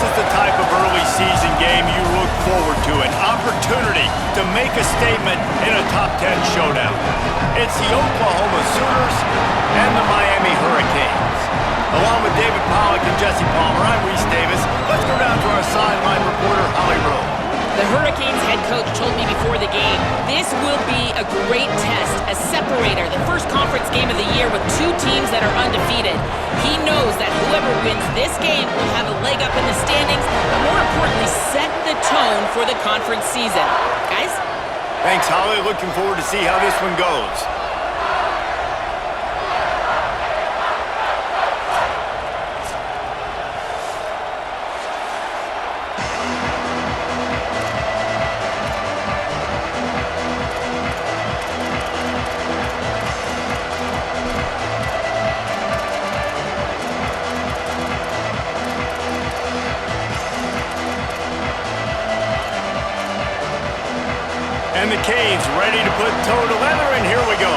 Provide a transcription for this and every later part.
is the type of early season game you look forward to, an opportunity to make a statement in a top 10 showdown. It's the Oklahoma Sooners and the Miami Hurricanes. Along with David Pollack and Jesse Palmer, I'm Reese Davis. Let's go down to our sideline reporter, Holly Rowe. The Hurricanes head coach told me before the game, this will be a great test, a separator, the first conference game of the year with two teams that are undefeated. He knows that whoever wins this game will have a leg up in the standings, but more importantly, set the tone for the conference season. Guys? Thanks, Holly. Looking forward to see how this one goes. And the Canes ready to put toe to leather, and here we go.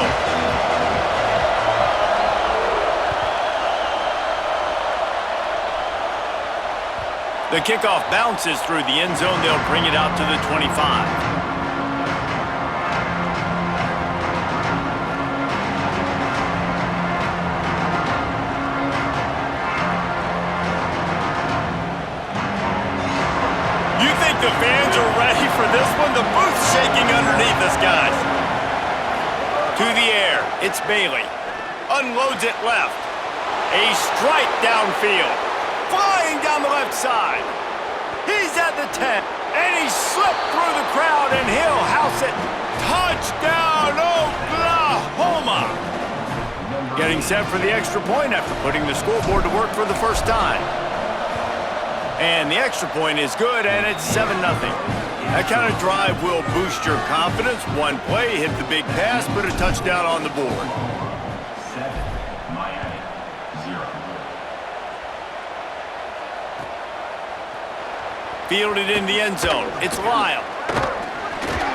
The kickoff bounces through the end zone. They'll bring it out to the 25. The fans are ready for this one. The booth's shaking underneath us, guys. To the air, it's Bailey. Unloads it left. A strike downfield. Flying down the left side. He's at the 10. And he slipped through the crowd, and he'll house it. Touchdown, Oklahoma! Getting set for the extra point after putting the scoreboard to work for the first time. And the extra point is good, and it's 7-0. That kind of drive will boost your confidence. One play, hit the big pass, put a touchdown on the board. 7, Miami, 0. Fielded in the end zone. It's Lyle.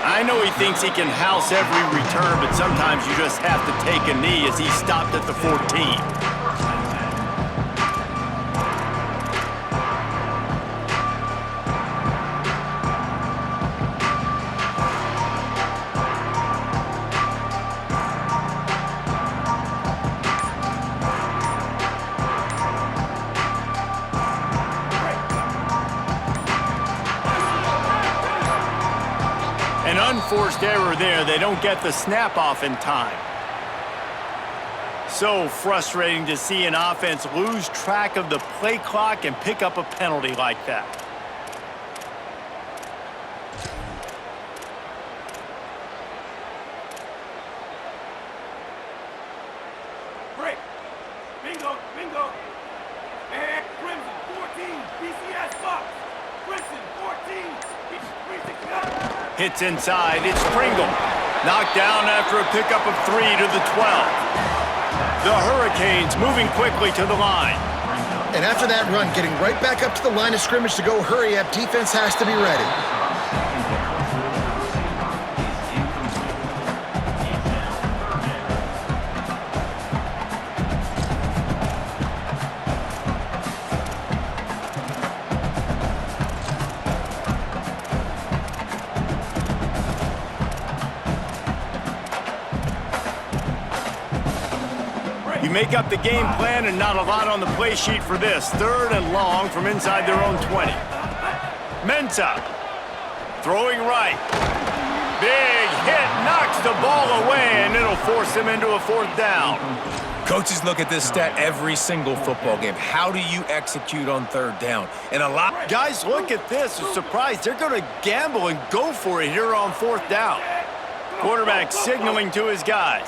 I know he thinks he can house every return, but sometimes you just have to take a knee as he stopped at the 14. An unforced error there. They don't get the snap off in time. So frustrating to see an offense lose track of the play clock and pick up a penalty like that. Break. Bingo, bingo. And Crimson 14, BCS box. Crimson 14, Hits inside, it's Pringle. Knocked down after a pickup of 3 to the 12. The Hurricanes moving quickly to the line. And after that run, getting right back up to the line of scrimmage to go hurry up, defense has to be ready. You make up the game plan and not a lot on the play sheet for this. 3rd and long from inside their own 20. Mensah throwing right. Big hit, knocks the ball away, and it'll force him into a 4th down. Coaches look at this stat every single football game. How do you execute on 3rd down? And a lot... Guys, look at this. I'm surprised. They're going to gamble and go for it here on 4th down. Quarterback signaling to his guys.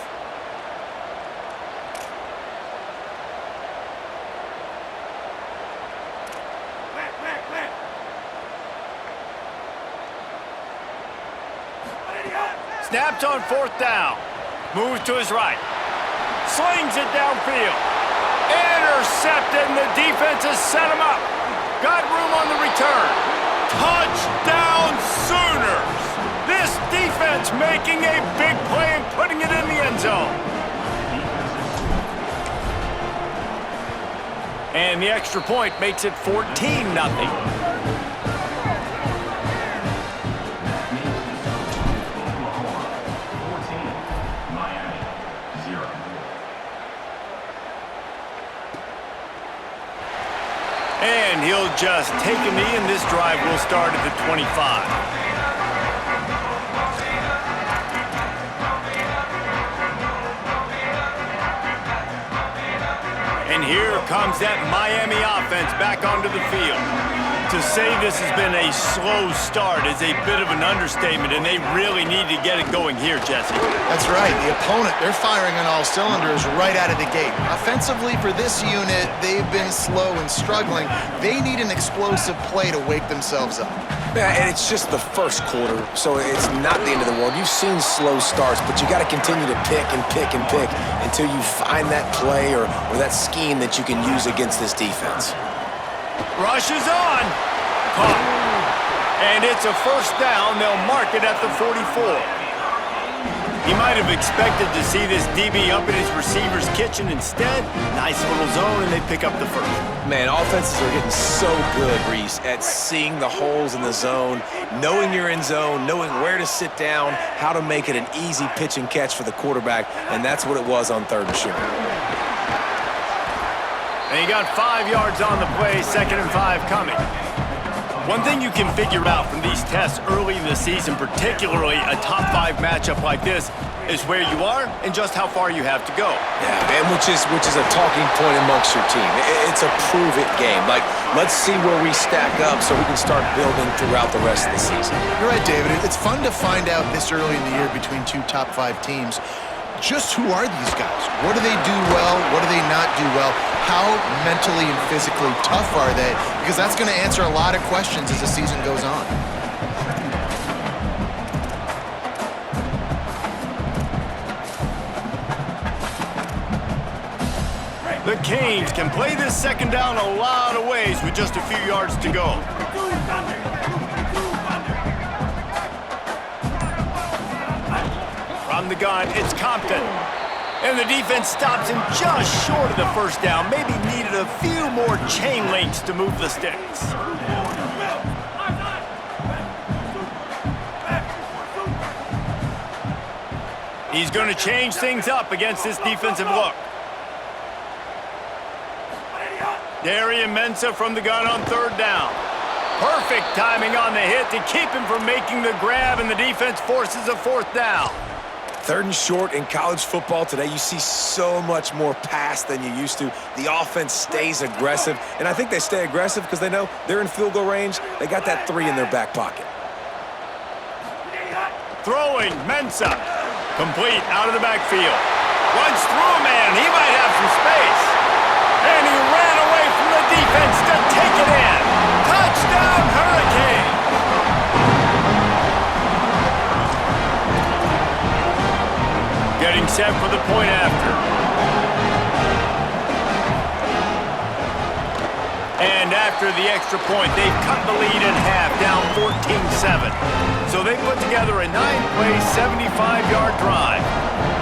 Snaps on 4th down. Moves to his right. Slings it downfield. Intercepted, and the defense has set him up. Got room on the return. Touchdown Sooners! This defense making a big play and putting it in the end zone. And the extra point makes it 14-0. And he'll just take a knee, and this drive will start at the 25. And here comes that Miami offense back onto the field. To say this has been a slow start is a bit of an understatement, and they really need to get it going here, Jesse. That's right. The opponent, they're firing on all cylinders right out of the gate. Offensively, for this unit, they've been slow and struggling. They need an explosive play to wake themselves up. Yeah, and it's just the first quarter, so it's not the end of the world. You've seen slow starts, but you got to continue to pick and pick and pick until you find that play or that scheme that you can use against this defense. Rush is on. Caught. And it's a first down. They'll mark it at the 44. He might have expected to see this DB up in his receiver's kitchen. Instead, nice little zone, and they pick up the first. Man, offenses are getting so good, Reese, at seeing the holes in the zone, knowing you're in zone, knowing where to sit down, how to make it an easy pitch and catch for the quarterback, and that's what it was on 3rd and short. And he got 5 yards on the play, 2nd and 5 coming. One thing you can figure out from these tests early in the season, particularly a top 5 matchup like this, is where you are and just how far you have to go. Yeah, and which is a talking point amongst your team. It's a prove-it game. Like, let's see where we stack up so we can start building throughout the rest of the season. You're right, David. It's fun to find out this early in the year between 2 top 5 teams. Just who are these guys? What do they do well? What do they not do well? How mentally and physically tough are they? Because that's going to answer a lot of questions as the season goes on. The Canes can play this 2nd down a lot of ways with just a few yards to go. From the gun, it's Compton. And the defense stops him just short of the first down. Maybe needed a few more chain links to move the sticks. He's going to change things up against this defensive look. Darian Mensah from the gun on 3rd down. Perfect timing on the hit to keep him from making the grab, and the defense forces a 4th down. 3rd and short in college football today, you see so much more pass than you used to. The offense stays aggressive, and I think they stay aggressive because they know they're in field goal range. They got that 3 in their back pocket. Throwing, Mensah. Complete, out of the backfield. Runs through a man. He might have some space. And he ran away from the defense to take it in. Touchdown, Hurricane! Getting set for the point after. And after the extra point, they've cut the lead in half, down 14-7. So they put together a 9-play, 75-yard drive.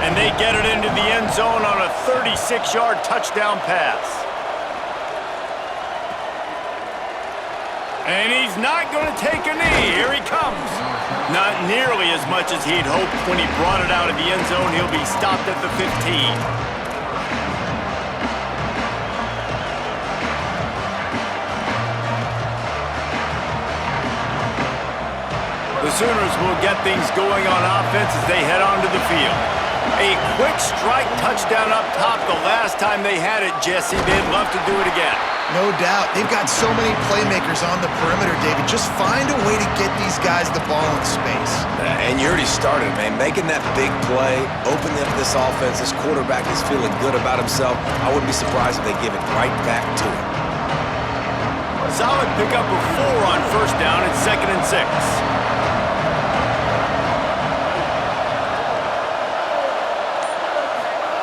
And they get it into the end zone on a 36-yard touchdown pass. And he's not going to take a knee. Here he comes. Not nearly as much as he'd hoped when he brought it out of the end zone. He'll be stopped at the 15. The Sooners will get things going on offense as they head onto the field. A quick strike touchdown up top the last time they had it, Jesse. They'd love to do it again. No doubt. They've got so many playmakers on the perimeter, David. Just find a way to get these guys the ball in space. And you already started, man. Making that big play, opening up this offense. This quarterback is feeling good about himself. I wouldn't be surprised if they give it right back to him. Solid pickup of 4 on 1st down. It's 2nd and 6.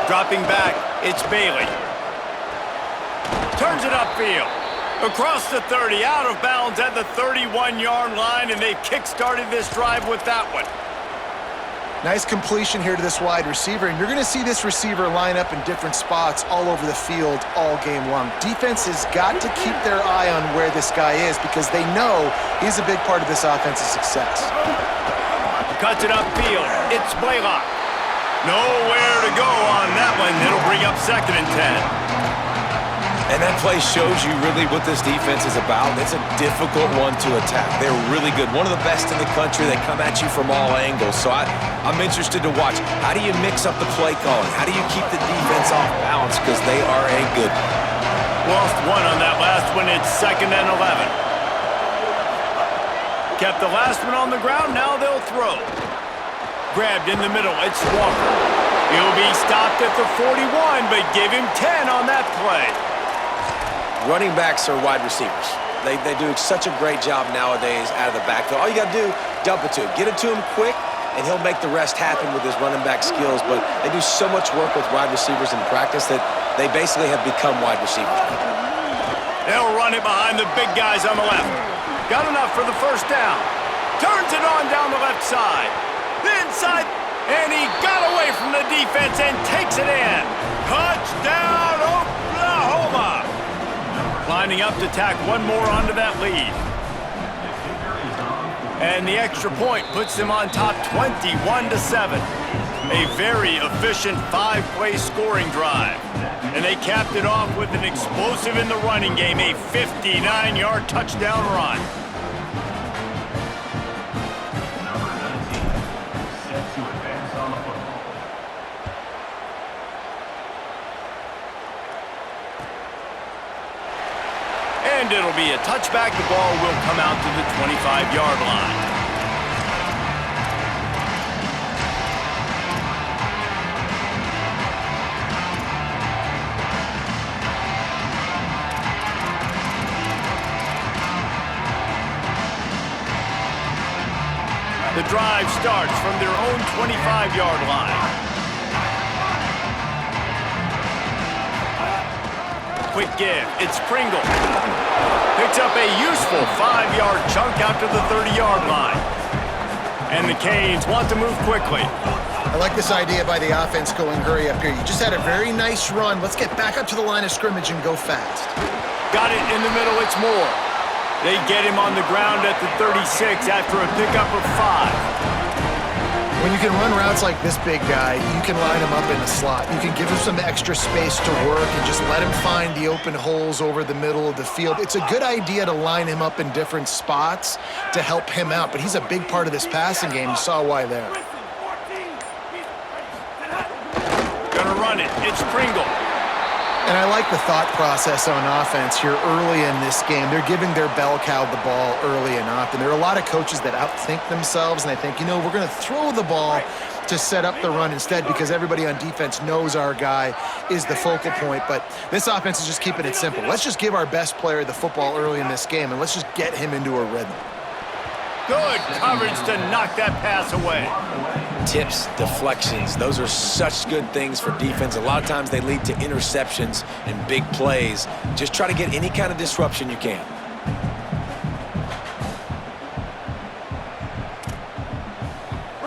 Dropping back, it's Bailey. Turns it upfield. Across the 30, out of bounds at the 31-yard line, and they've kick-started this drive with that one. Nice completion here to this wide receiver, and you're going to see this receiver line up in different spots all over the field all game long. Defense has got to keep their eye on where this guy is because they know he's a big part of this offense's success. Cuts it upfield. It's Blaylock. Nowhere to go on that one. It'll bring up 2nd and 10. And that play shows you really what this defense is about. It's a difficult one to attack. They're really good. One of the best in the country. They come at you from all angles. So I'm interested to watch. How do you mix up the play calling? How do you keep the defense off balance? Because they are a good one. Lost one on that last one. It's 2nd and 11. Kept the last one on the ground. Now they'll throw. Grabbed in the middle. It's Walker. He'll be stopped at the 41, but give him 10 on that play. Running backs are wide receivers. They do such a great job nowadays out of the backfield. All you got to do, dump it to him. Get it to him quick, and he'll make the rest happen with his running back skills. But they do so much work with wide receivers in practice that they basically have become wide receivers. They'll run it behind the big guys on the left. Got enough for the first down. Turns it on down the left side. Inside, and he got away from the defense and takes it in. Touchdown, Oklahoma! Lining up to tack one more onto that lead. And the extra point puts them on top 21-7. A very efficient 5-play scoring drive. And they capped it off with an explosive in the running game, a 59-yard touchdown run. And it'll be a touchback. The ball will come out to the 25-yard line. The drive starts from their own 25-yard line. Quick give. It's Pringle. Picks up a useful 5-yard chunk out to the 30-yard line. And the Canes want to move quickly. I like this idea by the offense going hurry up here. You just had a very nice run. Let's get back up to the line of scrimmage and go fast. Got it in the middle. It's Moore. They get him on the ground at the 36 after a pickup of 5. When you can run routes like this big guy, you can line him up in the slot. You can give him some extra space to work and just let him find the open holes over the middle of the field. It's a good idea to line him up in different spots to help him out, but he's a big part of this passing game. You saw why there. Gonna run it. It's Pringle. And I like the thought process on offense here early in this game. They're giving their bell cow the ball early and often. There are a lot of coaches that outthink themselves, and they think, we're going to throw the ball to set up the run instead because everybody on defense knows our guy is the focal point. But this offense is just keeping it simple. Let's just give our best player the football early in this game, and let's just get him into a rhythm. Good coverage to knock that pass away. Tips, deflections, those are such good things for defense. A lot of times they lead to interceptions and big plays. Just try to get any kind of disruption you can.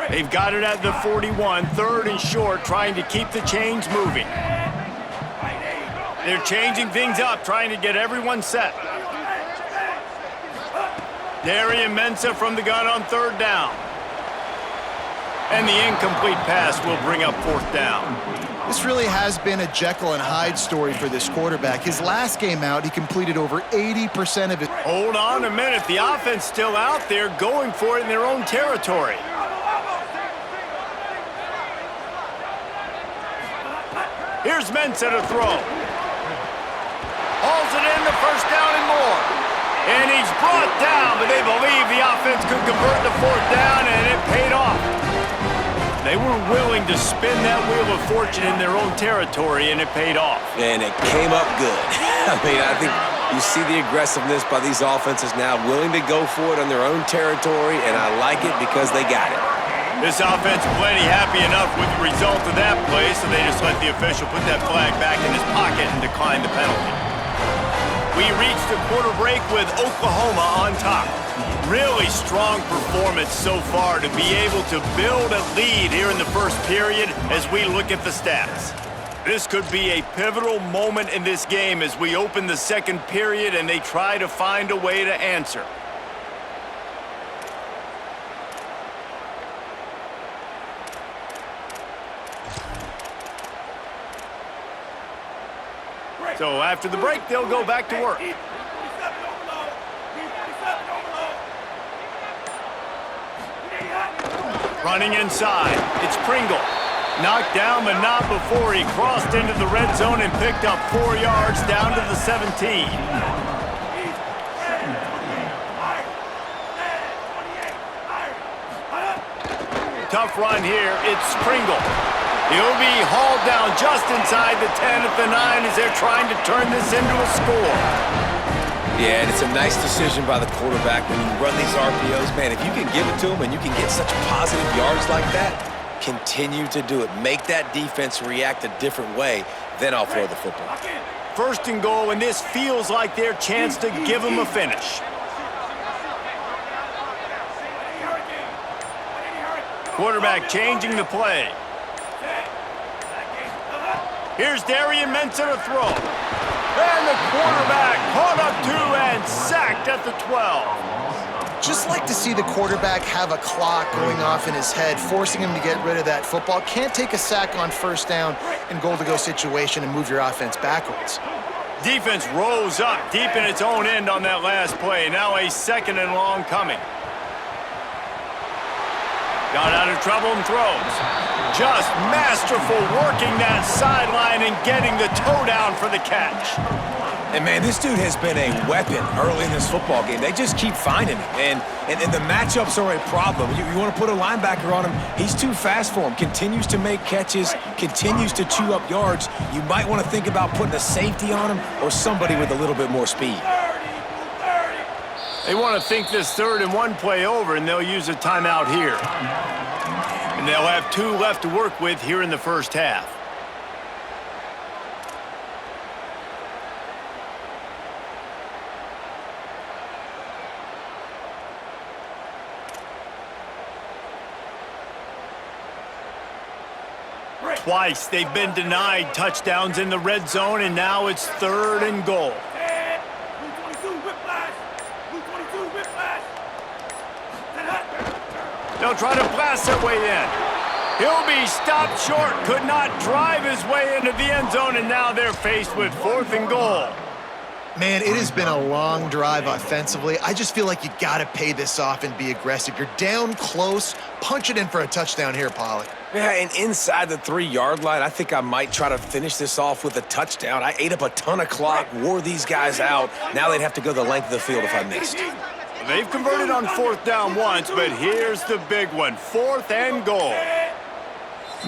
They've got it at the 41, 3rd and short, trying to keep the chains moving. They're changing things up, trying to get everyone set. Darian Mensah from the gun on 3rd down. And the incomplete pass will bring up 4th down. This really has been a Jekyll and Hyde story for this quarterback. His last game out, he completed over 80% of it. Hold on a minute. The offense still out there going for it in their own territory. Here's Mensah to throw. Hauls it in, the 1st down and more. And he's brought down, but they believe the offense could convert the 4th down, and it paid off. They were willing to spin that wheel of fortune in their own territory, and it paid off. And it came up good. I think you see the aggressiveness by these offenses now, willing to go for it on their own territory, and I like it because they got it. This offense plenty happy enough with the result of that play, so they just let the official put that flag back in his pocket and decline the penalty. We reached a quarter break with Oklahoma on top. Really strong performance so far to be able to build a lead here in the first period as we look at the stats. This could be a pivotal moment in this game as we open the second period and they try to find a way to answer. So after the break, they'll go back to work. Running inside, it's Pringle. Knocked down, but not before he crossed into the red zone and picked up 4 yards down to the 17. Tough run here, it's Pringle. He'll be hauled down just inside the 10 at the 9 as they're trying to turn this into a score. Yeah, and it's a nice decision by the quarterback when you run these RPOs. Man, if you can give it to him and you can get such positive yards like that, continue to do it. Make that defense react a different way, then I'll throw the football. First and goal, and this feels like their chance to give them a finish. Quarterback changing the play. Here's Darian Mensah to throw. And the quarterback caught up 2 and sacked at the 12. Just like to see the quarterback have a clock going off in his head, forcing him to get rid of that football. Can't take a sack on first down in goal-to-go situation and move your offense backwards. Defense rose up deep in its own end on that last play. Now a 2nd and long coming. Got out of trouble and throws. Just masterful working that sideline and getting the toe down for the catch. And, man, this dude has been a weapon early in this football game. They just keep finding him. And the matchups are a problem. You want to put a linebacker on him, he's too fast for him. Continues to make catches, continues to chew up yards. You might want to think about putting a safety on him or somebody with a little bit more speed. They want to think this 3rd and 1 play over, and they'll use a timeout here. And they'll have 2 left to work with here in the first half. Twice they've been denied touchdowns in the red zone, and now it's 3rd and goal. They'll try to blast their way in. He'll be stopped short, could not drive his way into the end zone, and now they're faced with 4th and goal. Man, it has been a long drive offensively. I just feel like you got to pay this off and be aggressive. You're down close. Punch it in for a touchdown here, Pollock. Yeah, and inside the 3-yard line, I think I might try to finish this off with a touchdown. I ate up a ton of clock, wore these guys out. Now they'd have to go the length of the field if I missed. They've converted on 4th down once, but here's the big one, 4th and goal.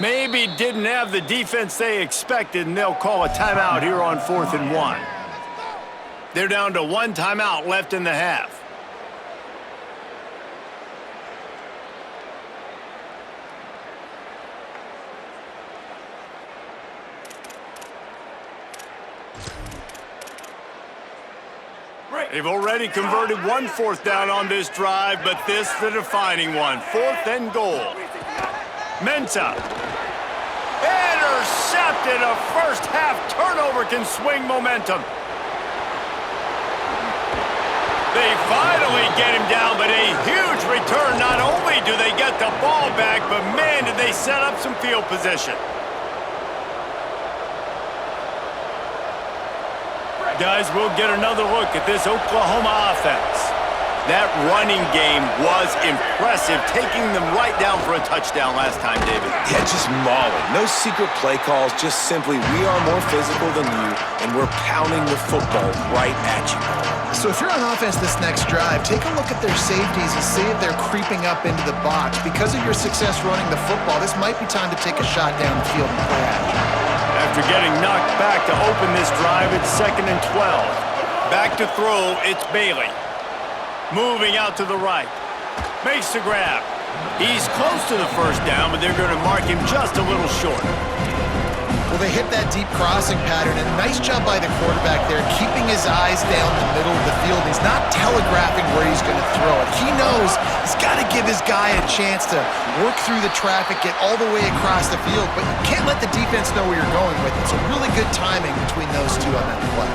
Maybe didn't have the defense they expected, and they'll call a timeout here on 4th and 1. They're down to 1 timeout left in the half. They've already converted 1 4th down on this drive, but this the defining one. 4th and goal. Mensah. Intercepted. A first half turnover can swing momentum. They finally get him down, but a huge return. Not only do they get the ball back, but man, did they set up some field position. Guys, we'll get another look at this Oklahoma offense. That running game was impressive, taking them right down for a touchdown last time, David. Yeah, just mauling. No secret play calls, just simply we are more physical than you, and we're pounding the football right at you. So if you're on offense this next drive, take a look at their safeties and see if they're creeping up into the box. Because of your success running the football, this might be time to take a shot down the field and play action. After getting knocked back to open this drive, it's 2nd and 12. Back to throw, it's Bailey. Moving out to the right. Makes the grab. He's close to the first down, but they're going to mark him just a little short. Well, they hit that deep crossing pattern, and nice job by the quarterback there, keeping his eyes down the middle of the field. He's not telegraphing where he's going to throw it. He knows he's got to give his guy a chance to work through the traffic, get all the way across the field, but you can't let the defense know where you're going with it. So really good timing between those two on that play.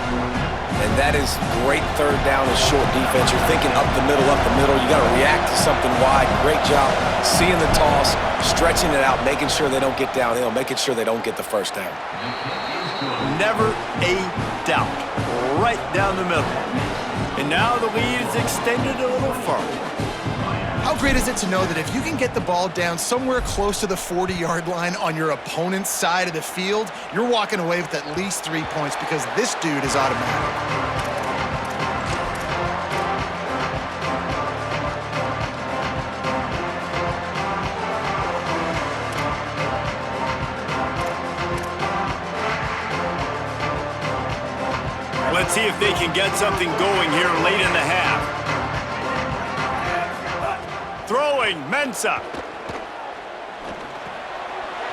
And that is great third down and short defense. You're thinking up the middle. You got to react to something wide. Great job seeing the toss, stretching it out, making sure they don't get downhill, making sure they don't get the first down. Never a doubt. Right down the middle. And now the lead is extended a little further. How great is it to know that if you can get the ball down somewhere close to the 40-yard line on your opponent's side of the field, you're walking away with at least 3 points because this dude is automatic. Let's see if they can get something going here late in the half. Throwing, Mensah.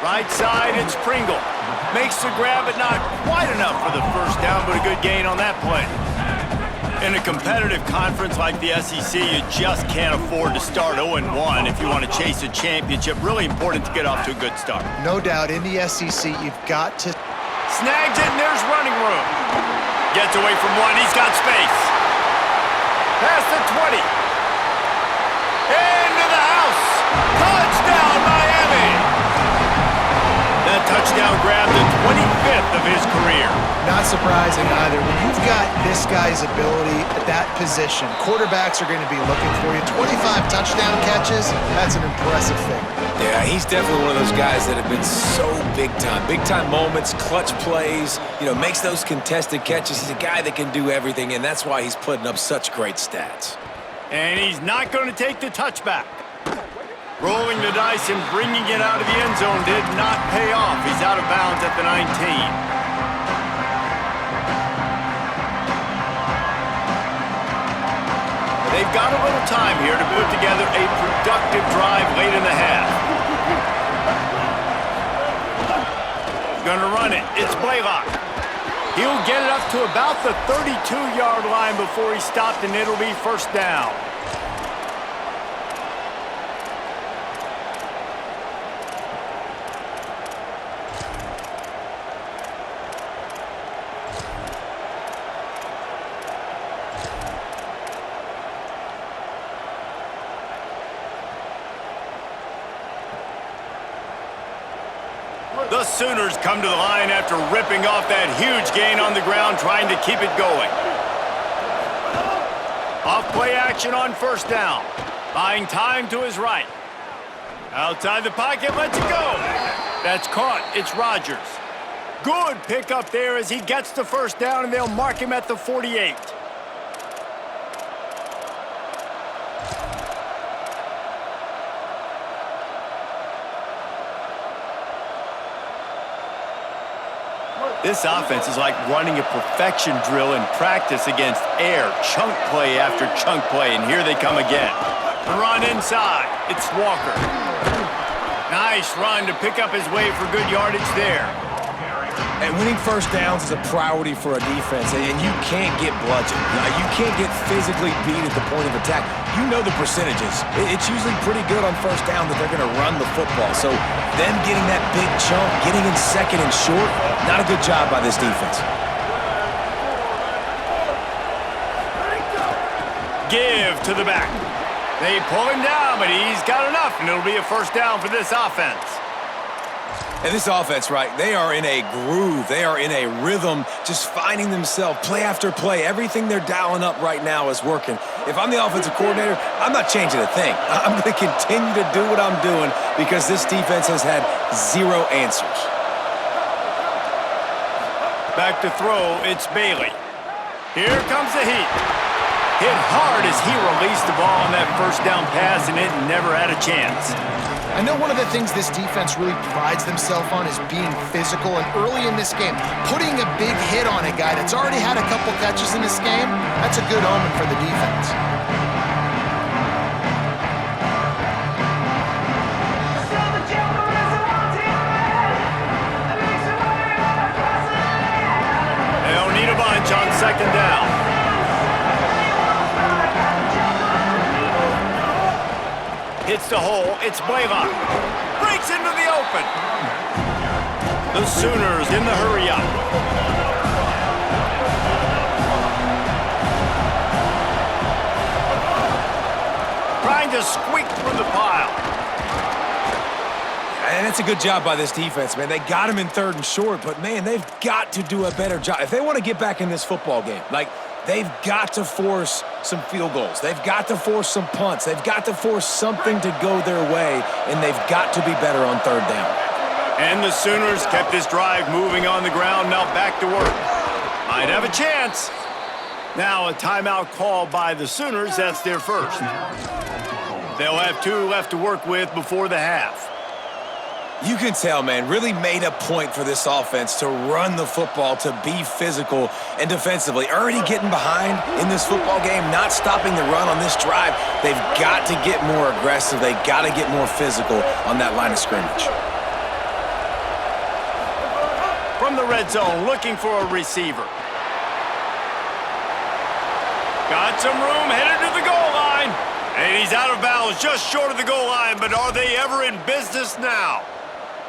Right side, it's Pringle. Makes the grab, but not quite enough for the first down, but a good gain on that play. In a competitive conference like the SEC, you just can't afford to start 0-1 if you want to chase a championship. Really important to get off to a good start. No doubt, in the SEC, you've got to... Snags it, and there's running room. Gets away from one, he's got space. Past the 20. Into the house. Touchdown, Miami. That touchdown grabbed the 25th of his career. Not surprising either. When you've got this guy's ability at that position, quarterbacks are going to be looking for you. 25 touchdown catches, that's an impressive thing. Yeah, he's definitely one of those guys that have been so big time. Big time moments, clutch plays, makes those contested catches. He's a guy that can do everything, and that's why he's putting up such great stats. And he's not going to take the touchback. Rolling the dice and bringing it out of the end zone did not pay off. He's out of bounds at the 19. They've got a little time here to put together a productive drive late in the half. Gonna run it. It's Blaylock. He'll get it up to about the 32-yard line before he's stopped, and it'll be first down. The Sooners come to the line after ripping off that huge gain on the ground, trying to keep it going. Off-play action on first down. Buying time to his right. Outside the pocket, lets it go. That's caught. It's Rodgers. Good pickup there as he gets the first down, and they'll mark him at the 48. This offense is like running a perfection drill in practice against air. Chunk play after chunk play, and here they come again. Run inside. It's Walker. Nice run to pick up his way for good yardage there. And winning first downs is a priority for a defense, and you can't get bludgeoned. You can't get physically beat at the point of attack. You know the percentages. It's usually pretty good on first down that they're going to run the football. So them getting that big chunk, getting in second and short, not a good job by this defense. Give to the back. They pull him down, but he's got enough, and it'll be a first down for this offense. And this offense, right, they are in a groove. They are in a rhythm, just finding themselves play after play. Everything they're dialing up right now is working. If I'm the offensive coordinator, I'm not changing a thing. I'm going to continue to do what I'm doing because this defense has had zero answers. Back to throw, it's Bailey. Here comes the heat. Hit hard as he released the ball on that first down pass, and it never had a chance. I know one of the things this defense really prides themselves on is being physical, and early in this game, putting a big hit on a guy that's already had a couple catches in this game, that's a good omen for the defense. second down. Hits the hole. It's Blaylock. Breaks into the open. The Sooners in the hurry-up. Trying to squeak through the pile. And it's a good job by this defense, man. They got him in 3rd and short, but, man, they've got to do a better job. If they want to get back in this football game, they've got to force some field goals. They've got to force some punts. They've got to force something to go their way, and they've got to be better on 3rd down. And the Sooners kept this drive moving on the ground. Now back to work. Might have a chance. Now a timeout called by the Sooners. That's their first. They'll have 2 left to work with before the half. You can tell, man, really made a point for this offense to run the football, to be physical and defensively. Already getting behind in this football game, not stopping the run on this drive. They've got to get more aggressive. They've got to get more physical on that line of scrimmage. From the red zone, looking for a receiver. Got some room, headed to the goal line. And he's out of bounds, just short of the goal line, but are they ever in business now?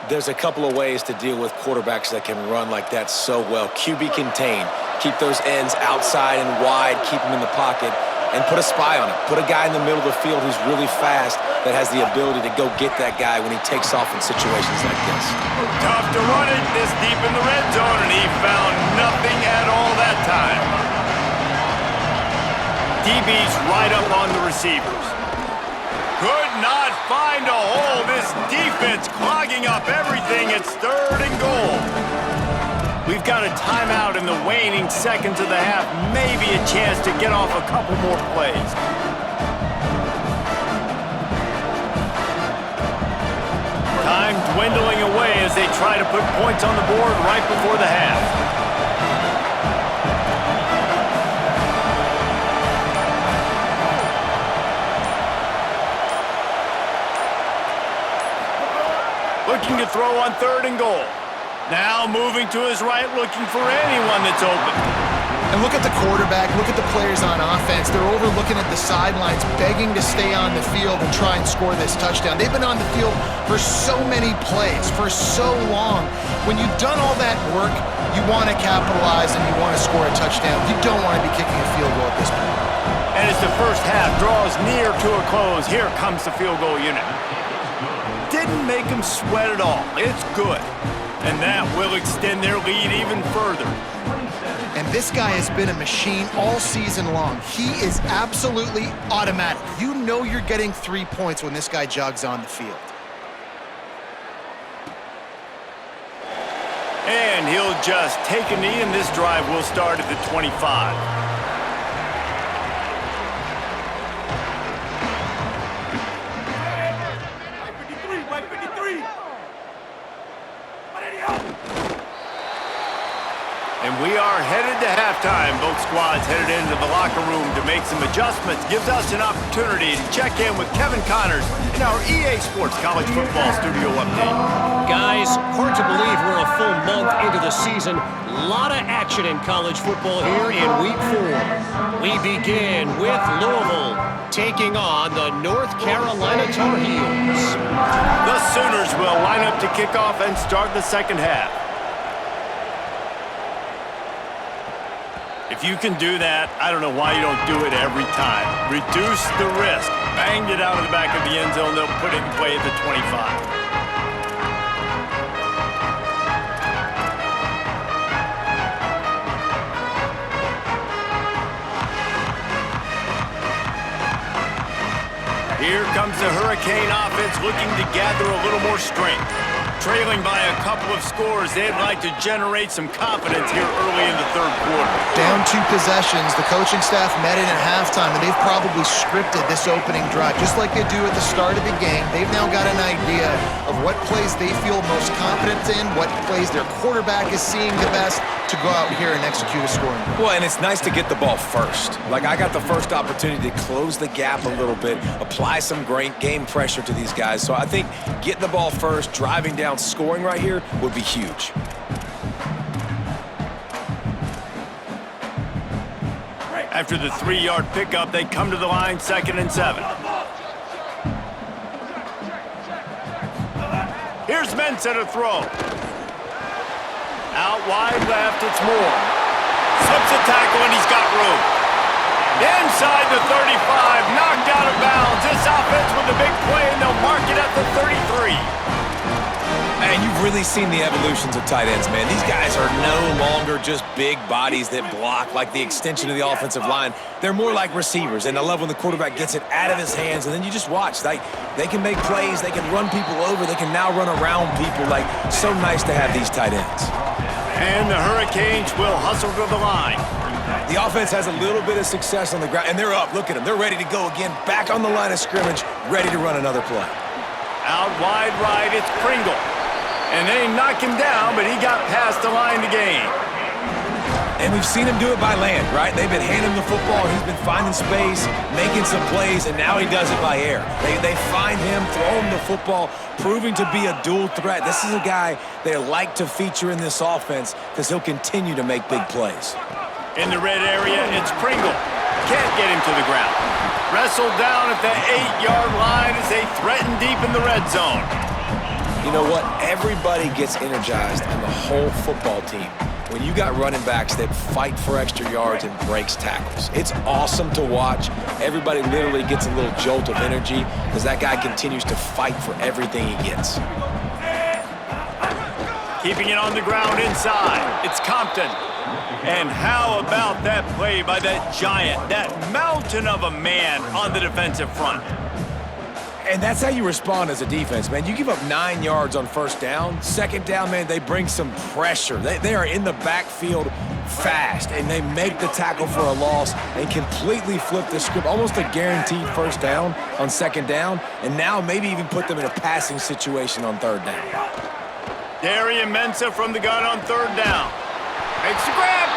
There's a couple of ways to deal with quarterbacks that can run like that so well. QB contain. Keep those ends outside and wide. Keep them in the pocket. And put a spy on it. Put a guy in the middle of the field who's really fast that has the ability to go get that guy when he takes off in situations like this. Tough to run it this deep in the red zone, and he found nothing at all that time. DB's right up on the receivers. Could not find a hole. This defense clogging up everything. It's 3rd and goal. We've got a timeout in the waning seconds of the half. Maybe a chance to get off a couple more plays. Time dwindling away as they try to put points on the board right before the half. Looking to throw on 3rd and goal. Now moving to his right, looking for anyone that's open. And look at the quarterback, look at the players on offense. They're over looking at the sidelines, begging to stay on the field and try and score this touchdown. They've been on the field for so many plays, for so long. When you've done all that work, you want to capitalize and you want to score a touchdown. You don't want to be kicking a field goal at this point. And as the first half draws near to a close, here comes the field goal unit. Didn't make them sweat at all. It's good. And that will extend their lead even further. And this guy has been a machine all season long. He is absolutely automatic. You know you're getting 3 points when this guy jogs on the field. And he'll just take a knee, and this drive will start at the 25. And we are headed to halftime. Both squads headed into the locker room to make some adjustments. Gives us an opportunity to check in with Kevin Connors in our EA Sports College Football Studio Update. Guys, hard to believe we're a full month into the season. A lot of action in college football here in Week 4. We begin with Louisville taking on the North Carolina Tar Heels. The Sooners will line up to kick off and start the second half. If you can do that, I don't know why you don't do it every time. Reduce the risk. Banged it out of the back of the end zone. They'll put it in play at the 25. Here comes the Hurricane offense looking to gather a little more strength. Trailing by a couple of scores, they'd like to generate some confidence here early in the third quarter. Down 2 possessions, the coaching staff met in at halftime, and they've probably scripted this opening drive, just like they do at the start of the game. They've now got an idea of what plays they feel most confident in, what plays their quarterback is seeing the best, to go out here and execute a scoring. Well, and it's nice to get the ball first. Like, I got the first opportunity to close the gap a little bit, apply some great game pressure to these guys. So I think getting the ball first, driving down, scoring right here would be huge. After the 3-yard pickup, they come to the line, 2nd and 7. Here's Mensah to throw. Out wide left, it's Moore. Slips a tackle and he's got room. Inside the 35, knocked out of bounds. This offense with a big play, and they'll mark it at the 33. And you've really seen the evolutions of tight ends, man. These guys are no longer just big bodies that block like the extension of the offensive line. They're more like receivers, and I love when the quarterback gets it out of his hands, and then you just watch. They can make plays, they can run people over, they can now run around people. Like, so nice to have these tight ends. And the Hurricanes will hustle to the line. The offense has a little bit of success on the ground, and they're up. Look at them. They're ready to go again, back on the line of scrimmage, ready to run another play. Out wide right, it's Pringle. And they knock him down, but he got past the line to gain. And we've seen him do it by land, right? They've been handing him the football, and he's been finding space, making some plays, and now he does it by air. They find him, throw him the football, proving to be a dual threat. This is a guy they like to feature in this offense because he'll continue to make big plays. In the red area, it's Pringle. Can't get him to the ground. Wrestled down at the 8-yard line as they threaten deep in the red zone. You know what? Everybody gets energized on the whole football team when you got running backs that fight for extra yards and breaks tackles. It's awesome to watch. Everybody literally gets a little jolt of energy because that guy continues to fight for everything he gets. Keeping it on the ground inside, it's Compton. And how about that play by that giant, that mountain of a man on the defensive front? And that's how you respond as a defense, man. You give up 9 yards on first down. Second down, man, they bring some pressure. They are in the backfield fast, and they make the tackle for a loss and completely flip the script. Almost a guaranteed first down on second down, and now maybe even put them in a passing situation on third down. Darian Mensah from the gun on third down. Makes the grab.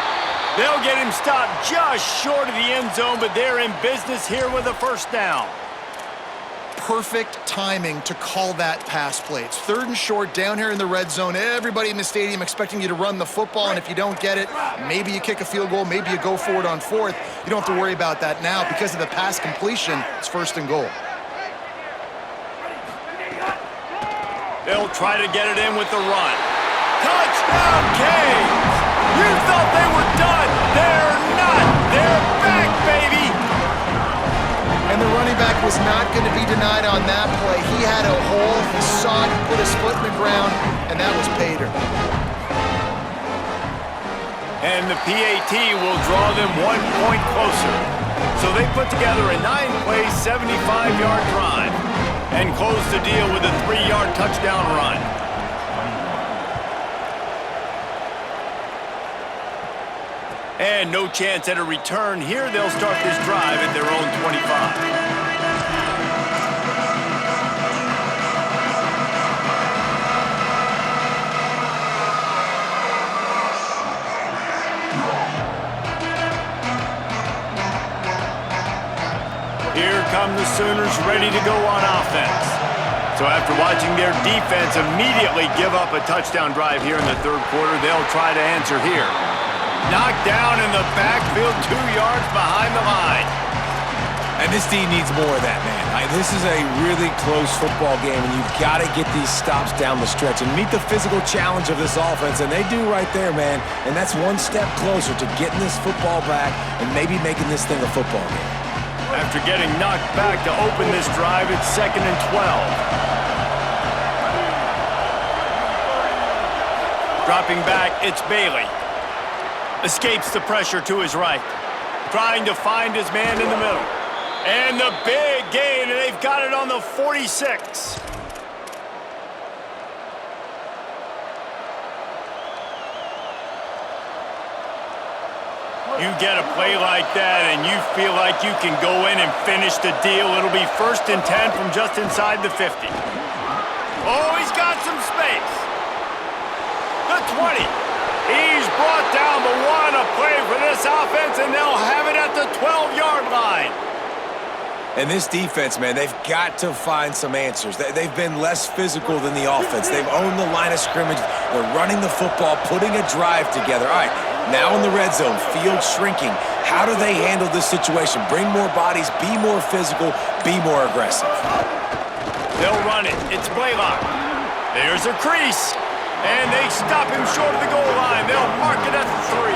They'll get him stopped just short of the end zone, but they're in business here with a first down. Perfect timing to call that pass play. It's 3rd and short down here in the red zone. Everybody in the stadium expecting you to run the football, and if you don't get it, maybe you kick a field goal, maybe you go for it on 4th. You don't have to worry about that now. Because of the pass completion, it's 1st and goal. They'll try to get it in with the run. Touchdown, Canes! You thought they were done. They're not. They're back, baby! And the running back was not going to be denied on that play. He had a hole, he saw it, he put his foot in the ground, and that was Pater. And the PAT will draw them 1 point closer. So they put together a 9-play, 75-yard drive and close the deal with a 3-yard touchdown run. And no chance at a return here. They'll start this drive at their own 25. Here come the Sooners ready to go on offense. So after watching their defense immediately give up a touchdown drive here in the third quarter, they'll try to answer here. Knocked down in the backfield, 2 yards behind the line. And this team needs more of that, man. This is a really close football game, and you've got to get these stops down the stretch and meet the physical challenge of this offense, and they do right there, man. And that's one step closer to getting this football back and maybe making this thing a football game. After getting knocked back to open this drive, it's 2nd and 12. Dropping back, it's Bailey. Escapes the pressure to his right. Trying to find his man in the middle. And the big gain, and they've got it on the 46. You get a play like that, and you feel like you can go in and finish the deal. It'll be 1st and 10 from just inside the 50. Oh, he's got some space. The 20. He's brought down, but what a play for this offense, and they'll have it at the 12-yard line. And this defense, man, they've got to find some answers. They've been less physical than the offense. They've owned the line of scrimmage. They're running the football, putting a drive together. All right, Now in the red zone, field shrinking. How do they handle this situation? Bring more bodies, be more physical, be more aggressive. They'll run it. It's Blaylock. There's a crease. And they stop him short of the goal line. They'll mark it at 3.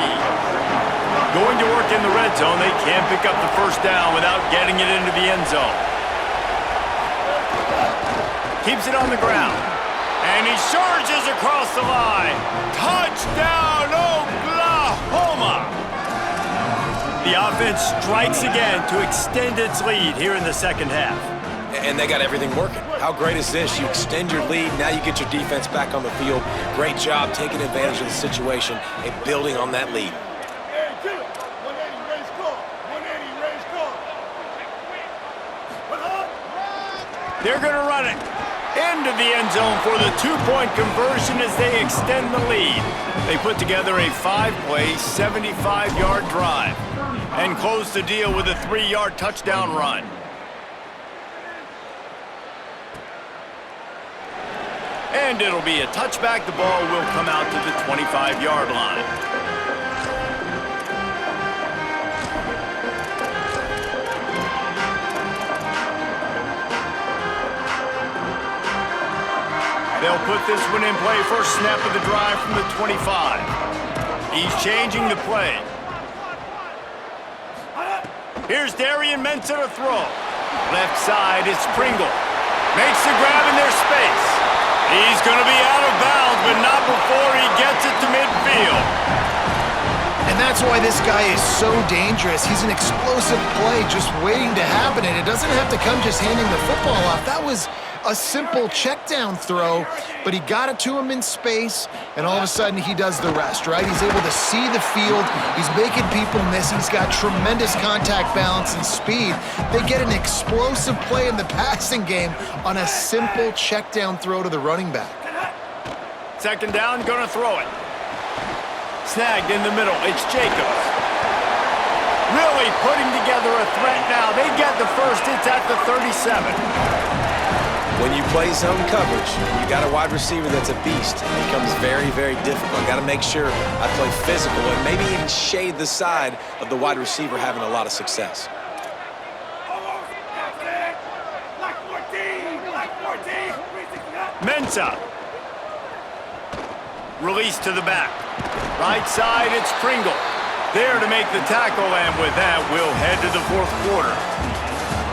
Going to work in the red zone, they can't pick up the first down without getting it into the end zone. Keeps it on the ground. And he surges across the line. Touchdown, Oklahoma! The offense strikes again to extend its lead here in the second half. And they got everything working. How great is this? You extend your lead, now you get your defense back on the field. Great job taking advantage of the situation and building on that lead. Hey, kill it. 180 race call. 180 race call. They're going to run it into the end zone for the 2-point conversion as they extend the lead. They put together a 5-play, 75-yard drive and close the deal with a 3-yard touchdown run. And it'll be a touchback. The ball will come out to the 25-yard line. They'll put this one in play. First snap of the drive from the 25. He's changing the play. Here's Darian Mensah to throw. Left side, it's Pringle. Makes the grab in their space. He's going to be out of bounds, but not before he gets it to midfield. And that's why this guy is so dangerous. He's an explosive play just waiting to happen, and it doesn't have to come just handing the football off. That was a simple check down throw, but he got it to him in space, and all of a sudden he does the rest, right? He's able to see the field. He's making people miss. He's got tremendous contact balance and speed. They get an explosive play in the passing game on a simple check down throw to the running back. Second down, going to throw it. Snagged in the middle. It's Jacobs. Really putting together a threat now. They get the first. It's at the 37. When you play zone coverage, you got a wide receiver that's a beast. It becomes very, very difficult. Got to make sure I play physical and maybe even shade the side of the wide receiver having a lot of success. Mensah. Release to the back. Right side, it's Pringle. There to make the tackle, and with that, we'll head to the fourth quarter.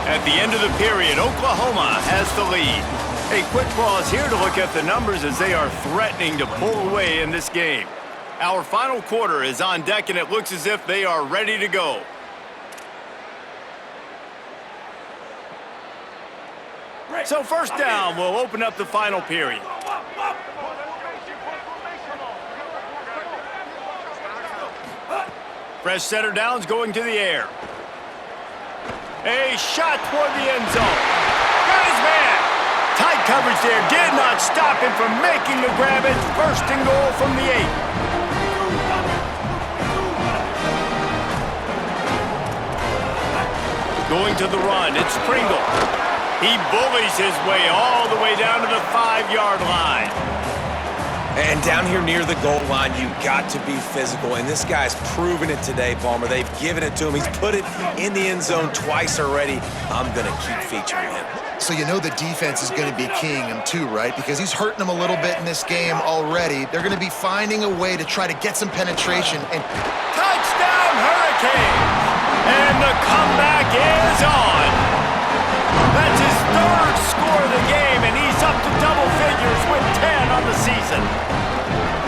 At the end of the period, Oklahoma has the lead. A quick pause here to look at the numbers as they are threatening to pull away in this game. Our final quarter is on deck, and it looks as if they are ready to go. So first down will open up the final period. Fresh center down's going to the air. A shot toward the end zone. Got his man. Tight coverage there. Did not stop him from making the grab. It's first and goal from the 8. Going to the run. It's Pringle. He bullies his way all the way down to the 5-yard line. And down here near the goal line, you got to be physical. And this guy's proven it today, Palmer. They've given it to him. He's put it in the end zone twice already. I'm going to keep featuring him. So you know the defense is going to be keying him too, right? Because he's hurting them a little bit in this game already. They're going to be finding a way to try to get some penetration. And touchdown, Hurricanes! And the comeback is on. That's his third score of the game, and he's up to double figures with 10 on the season.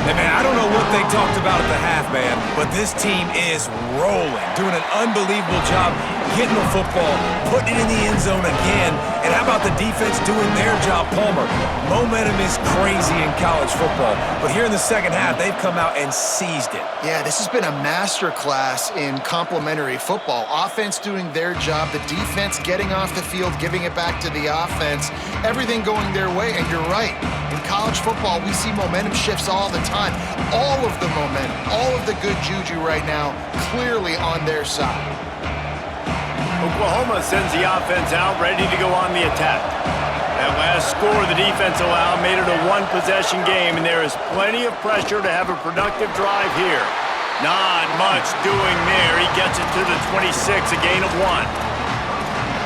Hey, man, I don't know what they talked about at the half, man, but this team is rolling, doing an unbelievable job getting the football, putting it in the end zone again, and how about the defense doing their job, Palmer? Momentum is crazy in college football, but here in the second half, they've come out and seized it. Yeah, this has been a master class in complementary football. Offense doing their job, the defense getting off the field, giving it back to the offense, everything going their way, and you're right. In college football, we see momentum shifts all the time. All of the momentum, all of the good juju right now, clearly on their side. Oklahoma sends the offense out, ready to go on the attack. That last score the defense allowed made it a one-possession game, and there is plenty of pressure to have a productive drive here. Not much doing there. He gets it to the 26, a gain of 1.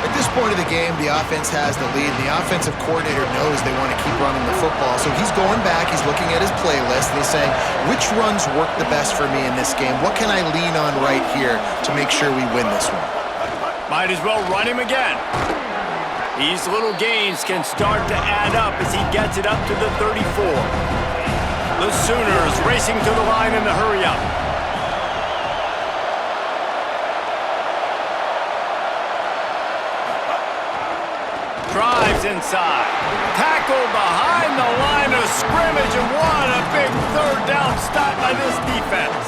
At this point of the game, the offense has the lead. The offensive coordinator knows they want to keep running the football. So he's going back, he's looking at his playlist, and he's saying, which runs work the best for me in this game? What can I lean on right here to make sure we win this one? Might as well run him again. These little gains can start to add up as he gets it up to the 34. The Sooners racing to the line in the hurry-up. Drives inside. Tackle behind the line of scrimmage, and what a big third down stop by this defense.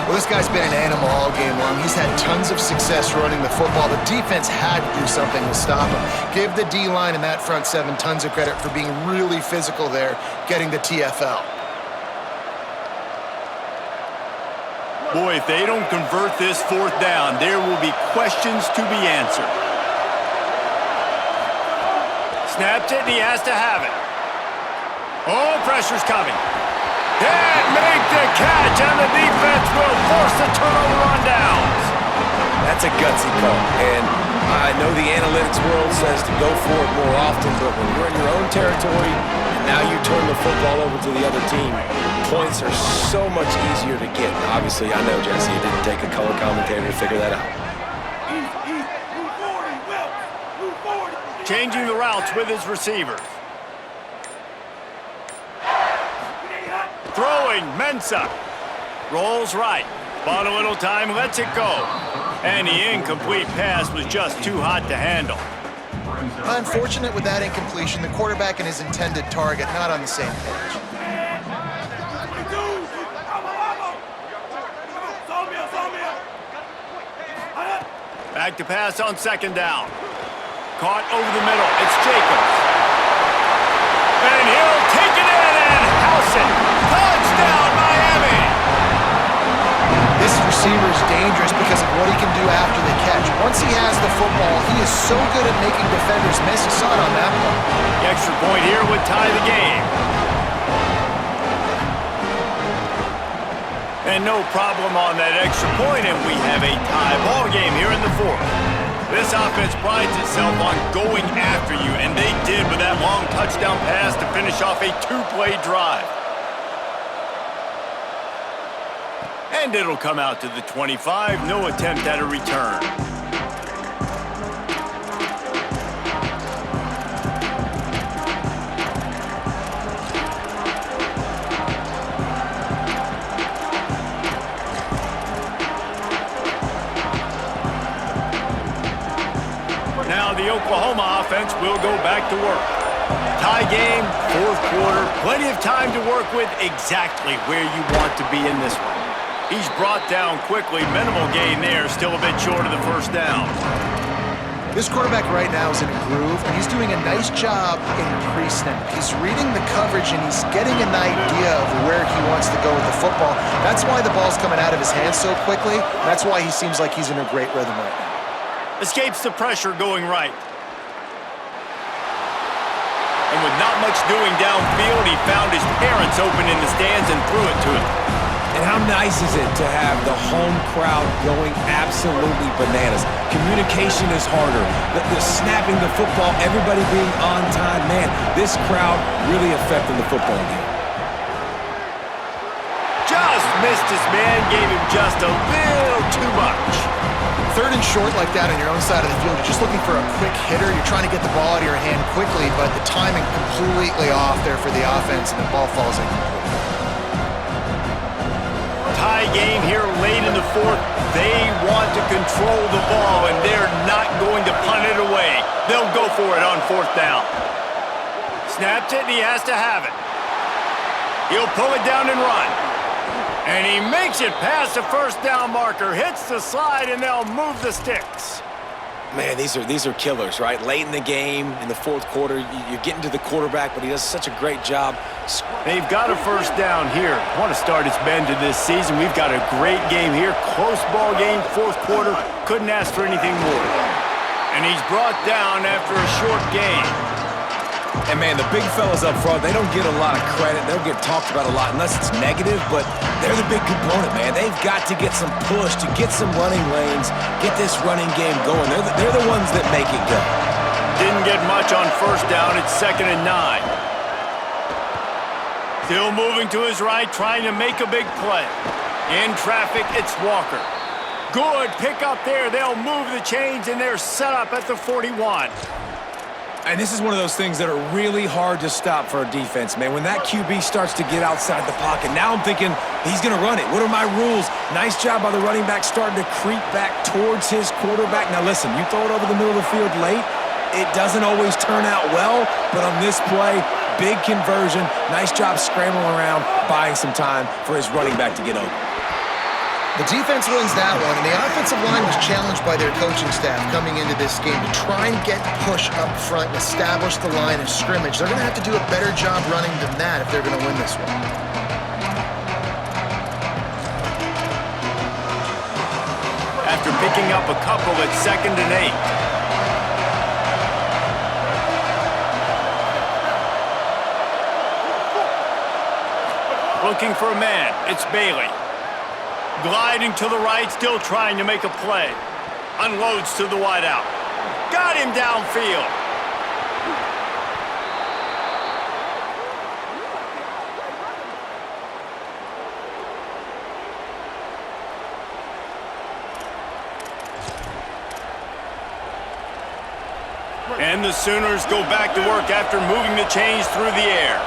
Well, this guy's been an animal all game long. He's had tons of success running the football. The defense had to do something to stop him. Give the D-line and that front seven tons of credit for being really physical there, getting the TFL. Boy, if they don't convert this fourth down, there will be questions to be answered. Snapped it, and he has to have it. Oh, pressure's coming. Can't make the catch, and the defense will force the turnover on downs. That's a gutsy call, and I know the analytics world says to go for it more often, but when you're in your own territory, and now you turn the football over to the other team, points are so much easier to get. Obviously, I know, Jesse, it didn't take a color commentator to figure that out. Changing the routes with his receivers. Throwing, Mensah. Rolls right. Bought a little time, lets it go. And the incomplete pass was just too hot to handle. Unfortunate with that incompletion. The quarterback and his intended target not on the same page. Back to pass on second down. Caught over the middle. It's Jacobs. And he'll take it in and house it. Touchdown, Miami! This receiver is dangerous because of what he can do after the catch. Once he has the football, he is so good at making defenders miss. You saw it on that play. The extra point here would tie the game. And no problem on that extra point, and we have a tie ball game here in the fourth. This offense prides itself on going after you, and they did with that long touchdown pass to finish off a two-play drive. And it'll come out to the 25, no attempt at a return. The Oklahoma offense will go back to work. Tie game, fourth quarter, plenty of time to work with, exactly where you want to be in this one. He's brought down quickly, minimal gain there, still a bit short of the first down. This quarterback right now is in a groove, and he's doing a nice job in pre-snap. He's reading the coverage, and he's getting an idea of where he wants to go with the football. That's why the ball's coming out of his hands so quickly. That's why he seems like he's in a great rhythm right now. Escapes the pressure going right. And with not much doing downfield, he found his parents open in the stands and threw it to him. And how nice is it to have the home crowd going absolutely bananas? Communication is harder. The snapping the football, everybody being on time. Man, this crowd really affecting the football game. Just missed his man, gave him just a little too much. Third and short like that on your own side of the field, you're just looking for a quick hitter. You're trying to get the ball out of your hand quickly, but the timing completely off there for the offense, and the ball falls incomplete. Tie game here late in the fourth. They want to control the ball, and they're not going to punt it away. They'll go for it on fourth down. Snapped it, and he has to have it. He'll pull it down and run. And he makes it past the first down marker, hits the slide, and they'll move the sticks. Man, these are killers, right? Late in the game, in the fourth quarter, you're getting to the quarterback, but he does such a great job. They've got a first down here. Want to start its bend to this season. We've got a great game here. Close ball game, fourth quarter. Couldn't ask for anything more. And he's brought down after a short gain. And, man, the big fellas up front, they don't get a lot of credit. They don't get talked about a lot unless it's negative, but they're the big component, man. They've got to get some push, to get some running lanes, get this running game going. They're the ones that make it go. Didn't get much on first down. It's 2nd and 9. Still moving to his right, trying to make a big play. In traffic, it's Walker. Good pick up there. They'll move the chains, and they're set up at the 41. And this is one of those things that are really hard to stop for a defense, man. When that QB starts to get outside the pocket, now I'm thinking he's going to run it. What are my rules? Nice job by the running back starting to creep back towards his quarterback. Now listen, you throw it over the middle of the field late, it doesn't always turn out well, but on this play, big conversion. Nice job scrambling around, buying some time for his running back to get open. The defense wins that one, and the offensive line was challenged by their coaching staff coming into this game to try and get push up front and establish the line of scrimmage. They're going to have to do a better job running than that if they're going to win this one. After picking up a couple, it's 2nd and 8. Looking for a man. It's Bailey. Gliding to the right, still trying to make a play. Unloads to the wideout. Got him downfield. And the Sooners go back to work after moving the chains through the air.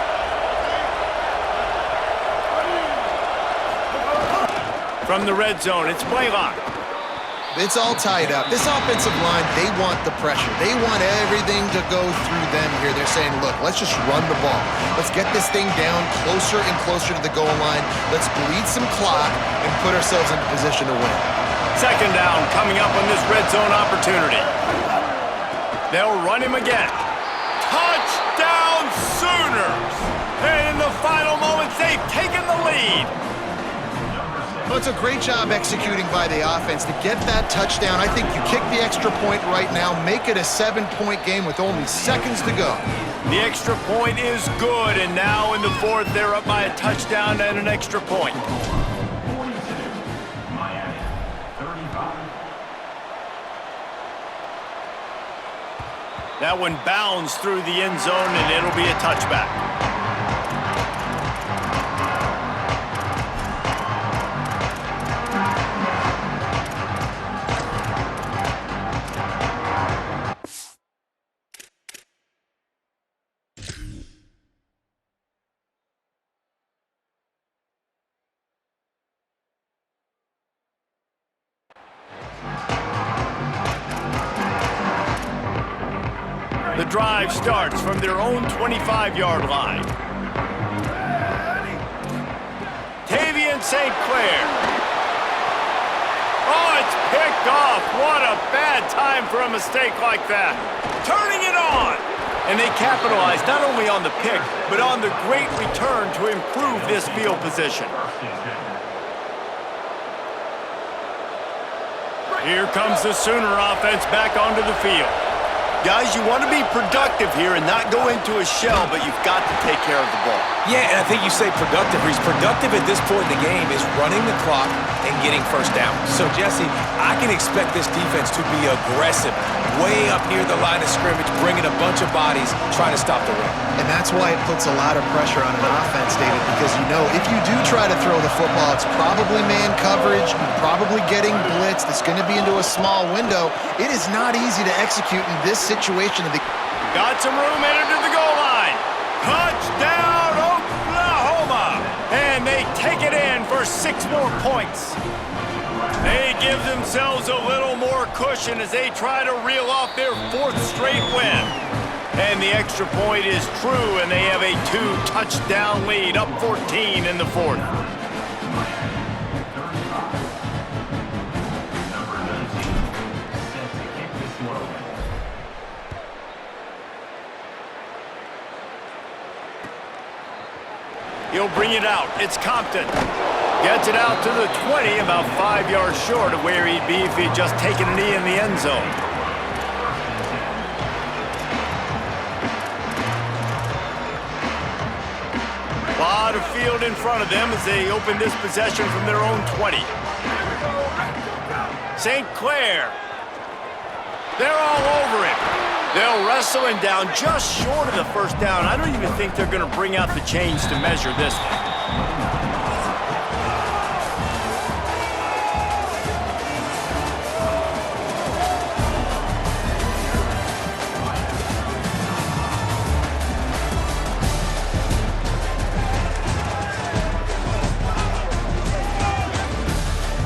From the red zone, it's Blaylock. It's all tied up. This offensive line, they want the pressure. They want everything to go through them here. They're saying, look, let's just run the ball. Let's get this thing down closer and closer to the goal line. Let's bleed some clock and put ourselves in a position to win. 2nd down coming up on this red zone opportunity. They'll run him again. Touchdown Sooners! And in the final moments, they've taken the lead. Well, it's a great job executing by the offense to get that touchdown. I think you kick the extra point right now, make it a 7-point game with only seconds to go. The extra point is good, and now in the 4th, they're up by a touchdown and an extra point. 42, Miami, 35. That one bounds through the end zone, and it'll be a touchback. The drive starts from their own 25-yard line. Tavian St. Clair. Oh, it's picked off. What a bad time for a mistake like that. Turning it on. And they capitalized not only on the pick, but on the great return to improve this field position. Here comes the Sooner offense back onto the field. Guys, you want to be productive here and not go into a shell, but you've got to take care of the ball. Yeah, and I think you say productive. He's productive at this point in the game is running the clock and getting first down. So, Jesse, I can expect this defense to be aggressive, way up near the line of scrimmage, bringing a bunch of bodies, trying to stop the run. And that's why it puts a lot of pressure on an offense, David, because you know if you do try to throw the football, it's probably man coverage, probably getting blitzed. It's going to be into a small window. It is not easy to execute in this situation. Got some room headed to the goal line. Touchdown, Oklahoma! And they take it in for 6 more points. They give themselves a little more cushion as they try to reel off their 4th straight win. And the extra point is true, and they have a 2-touchdown lead, up 14 in the 4th. He'll bring it out. It's Compton. Gets it out to the 20, about 5 yards short of where he'd be if he'd just taken a knee in the end zone. lot of field in front of them as they open this possession from their own 20. St. Clair. They're all over him. They'll wrestle him down just short of the first down. I don't even think they're going to bring out the chains to measure this one.